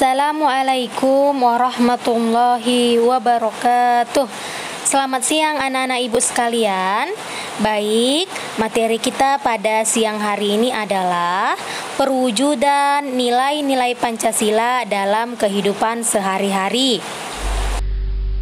Assalamualaikum warahmatullahi wabarakatuh. Selamat siang anak-anak ibu sekalian. Baik, materi kita pada siang hari ini adalah perwujudan nilai-nilai Pancasila dalam kehidupan sehari-hari.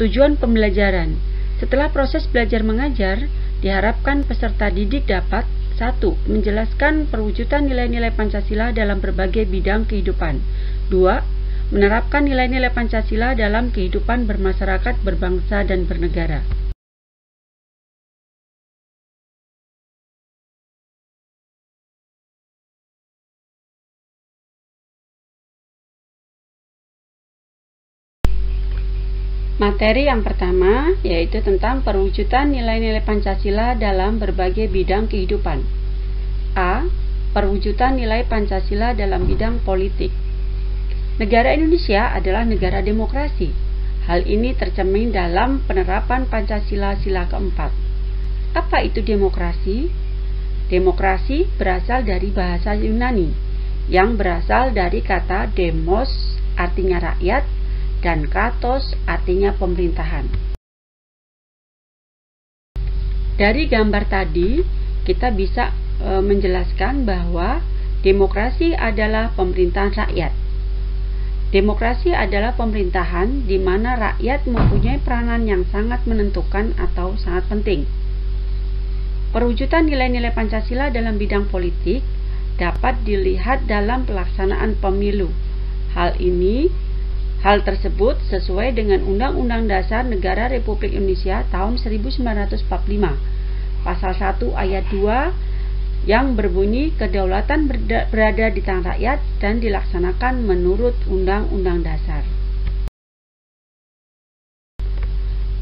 Tujuan pembelajaran. Setelah proses belajar mengajar, diharapkan peserta didik dapat 1. Menjelaskan perwujudan nilai-nilai Pancasila dalam berbagai bidang kehidupan. 2. Menerapkan nilai-nilai Pancasila dalam kehidupan bermasyarakat, berbangsa, dan bernegara. Materi yang pertama yaitu tentang perwujudan nilai-nilai Pancasila dalam berbagai bidang kehidupan. A. Perwujudan nilai Pancasila dalam bidang politik. Negara Indonesia adalah negara demokrasi. Hal ini tercermin dalam penerapan Pancasila Sila keempat. Apa itu demokrasi? Demokrasi berasal dari bahasa Yunani yang berasal dari kata demos artinya rakyat dan kratos artinya pemerintahan. Dari gambar tadi kita bisa menjelaskan bahwa demokrasi adalah pemerintahan rakyat. Demokrasi adalah pemerintahan di mana rakyat mempunyai peranan yang sangat menentukan atau sangat penting. Perwujudan nilai-nilai Pancasila dalam bidang politik dapat dilihat dalam pelaksanaan pemilu. Hal tersebut sesuai dengan Undang-Undang Dasar Negara Republik Indonesia tahun 1945, Pasal 1 Ayat 2 yang berbunyi kedaulatan berada di tangan rakyat dan dilaksanakan menurut Undang-Undang Dasar.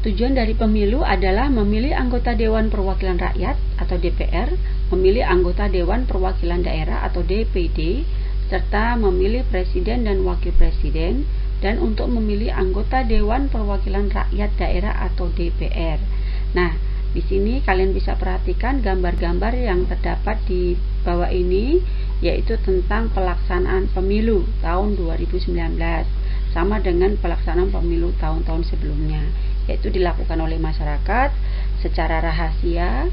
Tujuan dari pemilu adalah memilih anggota Dewan Perwakilan Rakyat atau DPR, memilih anggota Dewan Perwakilan Daerah atau DPD, serta memilih presiden dan wakil presiden, dan untuk memilih anggota Dewan Perwakilan Rakyat Daerah atau DPR. Nah, di sini kalian bisa perhatikan gambar-gambar yang terdapat di bawah ini, yaitu tentang pelaksanaan pemilu tahun 2019, sama dengan pelaksanaan pemilu tahun-tahun sebelumnya, yaitu dilakukan oleh masyarakat secara rahasia.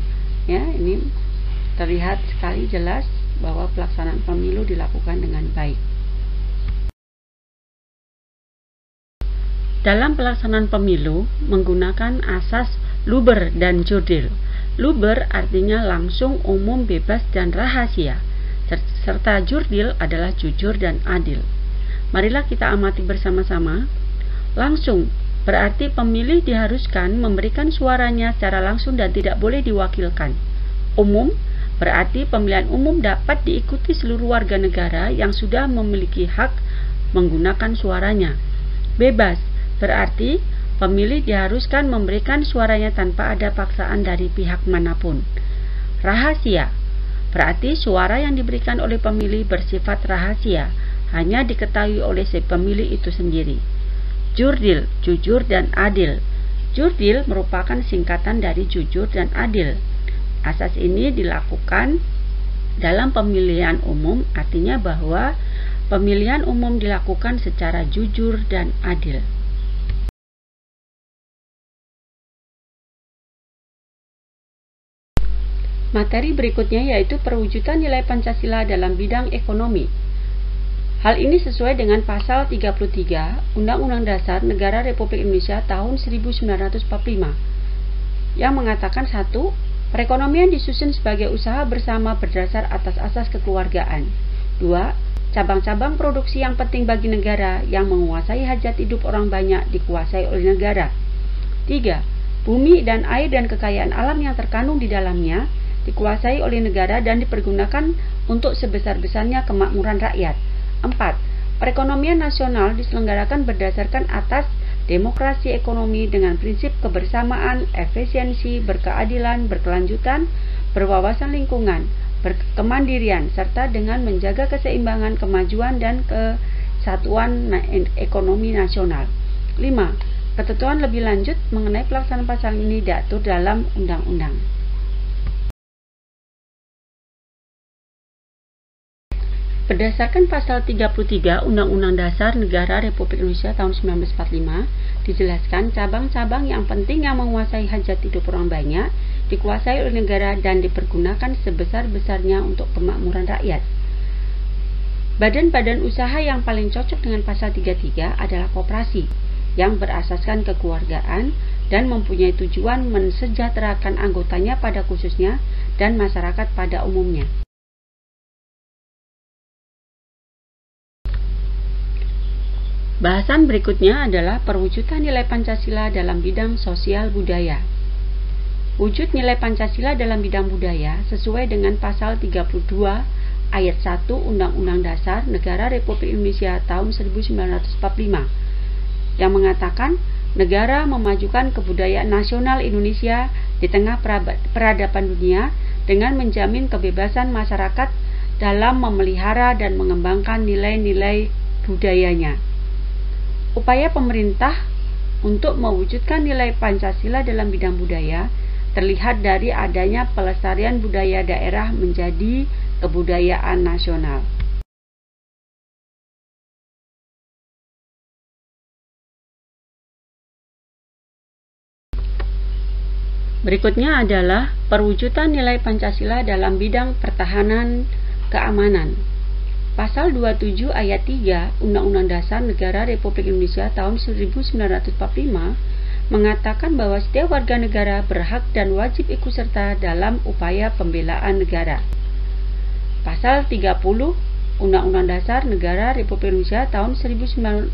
Ya, ini terlihat sekali jelas bahwa pelaksanaan pemilu dilakukan dengan baik. Dalam pelaksanaan pemilu menggunakan asas Luber dan Jurdil. Luber artinya langsung, umum, bebas, dan rahasia, serta Jurdil adalah jujur dan adil. Marilah kita amati bersama-sama. Langsung berarti pemilih diharuskan memberikan suaranya secara langsung dan tidak boleh diwakilkan. Umum berarti pemilihan umum dapat diikuti seluruh warga negara yang sudah memiliki hak menggunakan suaranya. Bebas berarti pemilih diharuskan memberikan suaranya tanpa ada paksaan dari pihak manapun. Rahasia berarti suara yang diberikan oleh pemilih bersifat rahasia, hanya diketahui oleh si pemilih itu sendiri. Jurdil, jujur dan adil. Jurdil merupakan singkatan dari jujur dan adil. Asas ini dilakukan dalam pemilihan umum, artinya bahwa pemilihan umum dilakukan secara jujur dan adil. Materi berikutnya yaitu perwujudan nilai Pancasila dalam bidang ekonomi. Hal ini sesuai dengan pasal 33 Undang-Undang Dasar Negara Republik Indonesia tahun 1945 yang mengatakan 1. Perekonomian disusun sebagai usaha bersama berdasar atas asas kekeluargaan. 2. Cabang-cabang produksi yang penting bagi negara yang menguasai hajat hidup orang banyak dikuasai oleh negara. 3. Bumi dan air dan kekayaan alam yang terkandung di dalamnya dikuasai oleh negara dan dipergunakan untuk sebesar-besarnya kemakmuran rakyat. 4. Perekonomian nasional diselenggarakan berdasarkan atas demokrasi ekonomi dengan prinsip kebersamaan, efisiensi, berkeadilan, berkelanjutan, berwawasan lingkungan, berkemandirian, serta dengan menjaga keseimbangan, kemajuan, dan kesatuan ekonomi nasional. 5. Ketentuan lebih lanjut mengenai pelaksanaan pasal ini diatur dalam undang-undang. Berdasarkan pasal 33 Undang-Undang Dasar Negara Republik Indonesia tahun 1945, dijelaskan cabang-cabang yang penting yang menguasai hajat hidup orang banyak dikuasai oleh negara dan dipergunakan sebesar-besarnya untuk kemakmuran rakyat. Badan-badan usaha yang paling cocok dengan pasal 33 adalah koperasi yang berasaskan kekeluargaan dan mempunyai tujuan mensejahterakan anggotanya pada khususnya dan masyarakat pada umumnya. Bahasan berikutnya adalah perwujudan nilai Pancasila dalam bidang sosial budaya. Wujud nilai Pancasila dalam bidang budaya sesuai dengan pasal 32 ayat 1 Undang-Undang Dasar Negara Republik Indonesia tahun 1945 yang mengatakan negara memajukan kebudayaan nasional Indonesia di tengah peradaban dunia dengan menjamin kebebasan masyarakat dalam memelihara dan mengembangkan nilai-nilai budayanya. Upaya pemerintah untuk mewujudkan nilai Pancasila dalam bidang budaya terlihat dari adanya pelestarian budaya daerah menjadi kebudayaan nasional. Berikutnya adalah perwujudan nilai Pancasila dalam bidang pertahanan keamanan. Pasal 27 ayat 3 Undang-Undang Dasar Negara Republik Indonesia tahun 1945 mengatakan bahwa setiap warga negara berhak dan wajib ikut serta dalam upaya pembelaan negara. Pasal 30 Undang-Undang Dasar Negara Republik Indonesia tahun 1945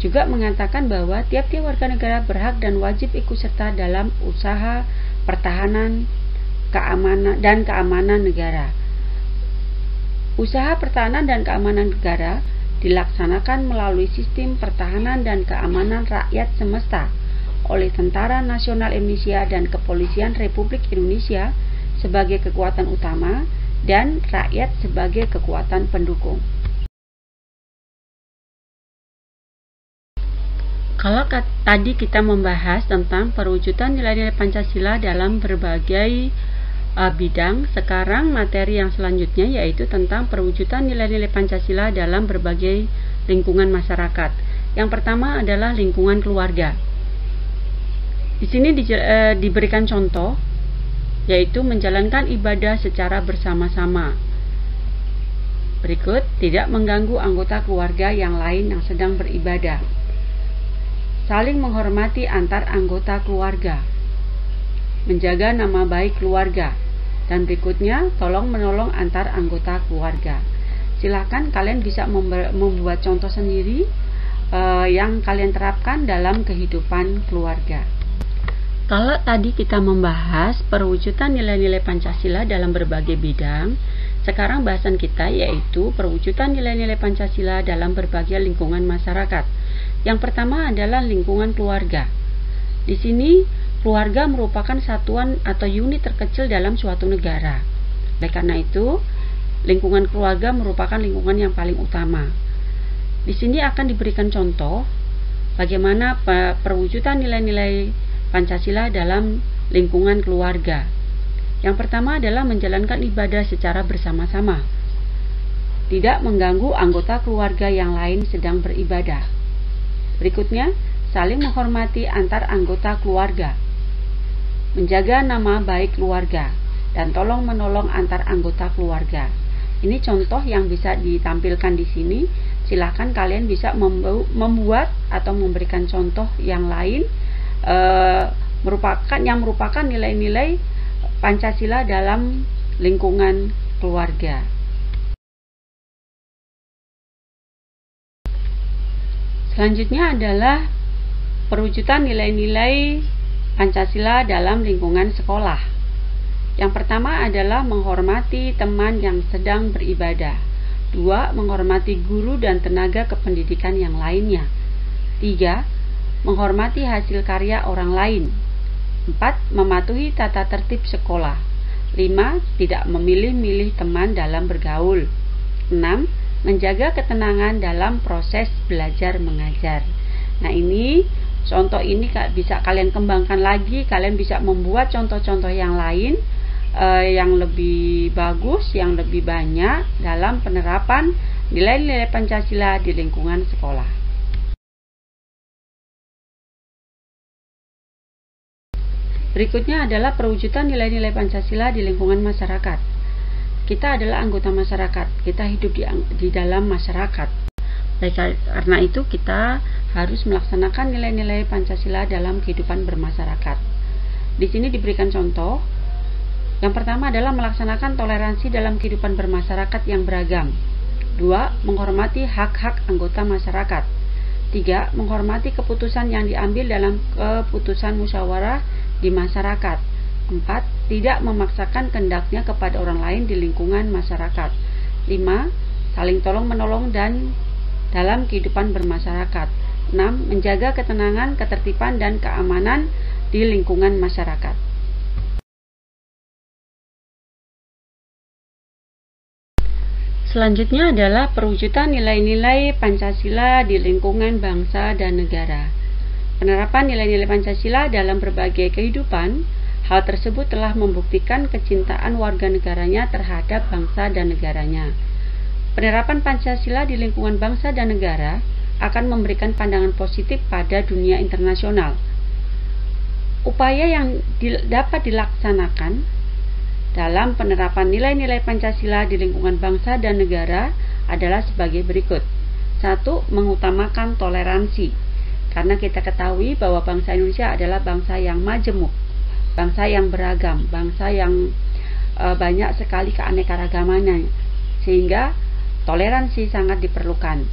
juga mengatakan bahwa tiap-tiap warga negara berhak dan wajib ikut serta dalam usaha pertahanan dan keamanan negara. Usaha pertahanan dan keamanan negara dilaksanakan melalui sistem pertahanan dan keamanan rakyat semesta oleh Tentara Nasional Indonesia dan Kepolisian Republik Indonesia sebagai kekuatan utama dan rakyat sebagai kekuatan pendukung. Kalau tadi kita membahas tentang perwujudan nilai-nilai Pancasila dalam berbagai bidang, sekarang materi yang selanjutnya yaitu tentang perwujudan nilai-nilai Pancasila dalam berbagai lingkungan masyarakat. Yang pertama adalah lingkungan keluarga. Di sini diberikan contoh yaitu menjalankan ibadah secara bersama-sama. Berikut, tidak mengganggu anggota keluarga yang lain yang sedang beribadah. Saling menghormati antar anggota keluarga. Menjaga nama baik keluarga. Dan berikutnya, tolong menolong antar anggota keluarga. Silakan kalian bisa membuat contoh sendiri yang kalian terapkan dalam kehidupan keluarga. Kalau tadi kita membahas perwujudan nilai-nilai Pancasila dalam berbagai bidang, sekarang bahasan kita yaitu perwujudan nilai-nilai Pancasila dalam berbagai lingkungan masyarakat. Yang pertama adalah lingkungan keluarga. Di sini, keluarga merupakan satuan atau unit terkecil dalam suatu negara. Oleh karena itu, lingkungan keluarga merupakan lingkungan yang paling utama. Di sini akan diberikan contoh bagaimana perwujudan nilai-nilai Pancasila dalam lingkungan keluarga. Yang pertama adalah menjalankan ibadah secara bersama-sama. Tidak mengganggu anggota keluarga yang lain sedang beribadah. Berikutnya, saling menghormati antar anggota keluarga. Menjaga nama baik keluarga dan tolong menolong antar anggota keluarga. Ini contoh yang bisa ditampilkan di sini. Silahkan kalian bisa membuat atau memberikan contoh yang lain merupakan nilai-nilai Pancasila dalam lingkungan keluarga. Selanjutnya adalah perwujudan nilai-nilai Pancasila dalam lingkungan sekolah. Yang pertama adalah menghormati teman yang sedang beribadah. 2. Menghormati guru dan tenaga kependidikan yang lainnya. 3. Menghormati hasil karya orang lain. 4. Mematuhi tata tertib sekolah. 5. Tidak memilih-milih teman dalam bergaul. 6. Menjaga ketenangan dalam proses belajar mengajar. Nah, ini contoh ini bisa kalian kembangkan lagi. Kalian bisa membuat contoh-contoh yang lain yang lebih bagus, yang lebih banyak dalam penerapan nilai-nilai Pancasila di lingkungan sekolah. Berikutnya adalah perwujudan nilai-nilai Pancasila di lingkungan masyarakat. Kita adalah anggota masyarakat, kita hidup di dalam masyarakat. Karena itu kita harus melaksanakan nilai-nilai Pancasila dalam kehidupan bermasyarakat. Di sini diberikan contoh. Yang pertama adalah melaksanakan toleransi dalam kehidupan bermasyarakat yang beragam. 2. Menghormati hak-hak anggota masyarakat. 3. Menghormati keputusan yang diambil dalam keputusan musyawarah di masyarakat. 4. Tidak memaksakan kehendaknya kepada orang lain di lingkungan masyarakat. 5. Saling tolong-menolong dan dalam kehidupan bermasyarakat. 6. Menjaga ketenangan, ketertiban, dan keamanan di lingkungan masyarakat. Selanjutnya adalah perwujudan nilai-nilai Pancasila di lingkungan bangsa dan negara. Penerapan nilai-nilai Pancasila dalam berbagai kehidupan, hal tersebut telah membuktikan kecintaan warga negaranya terhadap bangsa dan negaranya. Penerapan Pancasila di lingkungan bangsa dan negara akan memberikan pandangan positif pada dunia internasional. Upaya yang dapat dilaksanakan dalam penerapan nilai-nilai Pancasila di lingkungan bangsa dan negara adalah sebagai berikut. 1. Mengutamakan toleransi. Karena kita ketahui bahwa bangsa Indonesia adalah bangsa yang majemuk, bangsa yang beragam, bangsa yang banyak sekali keanekaragamannya, sehingga toleransi sangat diperlukan.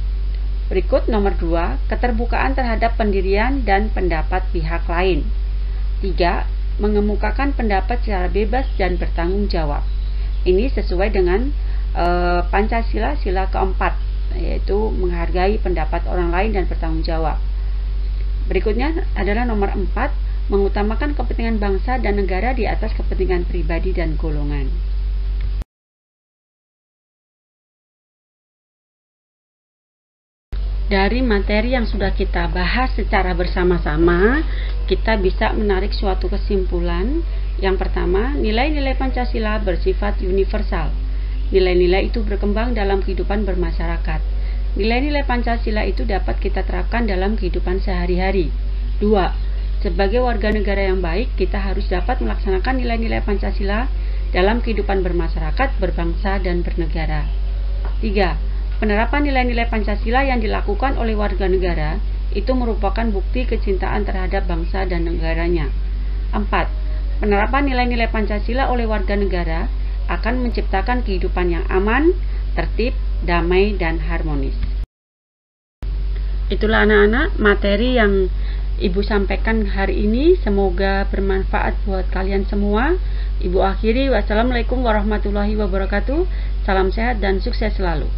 Berikut nomor 2, keterbukaan terhadap pendirian dan pendapat pihak lain. 3. Mengemukakan pendapat secara bebas dan bertanggung jawab. Ini sesuai dengan Pancasila sila keempat, yaitu menghargai pendapat orang lain dan bertanggung jawab. Berikutnya adalah nomor 4, mengutamakan kepentingan bangsa dan negara di atas kepentingan pribadi dan golongan. Dari materi yang sudah kita bahas secara bersama-sama, kita bisa menarik suatu kesimpulan. Yang pertama, nilai-nilai Pancasila bersifat universal. Nilai-nilai itu berkembang dalam kehidupan bermasyarakat. Nilai-nilai Pancasila itu dapat kita terapkan dalam kehidupan sehari-hari. 2. Sebagai warga negara yang baik, kita harus dapat melaksanakan nilai-nilai Pancasila dalam kehidupan bermasyarakat, berbangsa, dan bernegara. 3. Penerapan nilai-nilai Pancasila yang dilakukan oleh warga negara itu merupakan bukti kecintaan terhadap bangsa dan negaranya. 4. Penerapan nilai-nilai Pancasila oleh warga negara akan menciptakan kehidupan yang aman, tertib, damai, dan harmonis. Itulah anak-anak materi yang Ibu sampaikan hari ini. Semoga bermanfaat buat kalian semua. Ibu akhiri, wassalamualaikum warahmatullahi wabarakatuh. Salam sehat dan sukses selalu.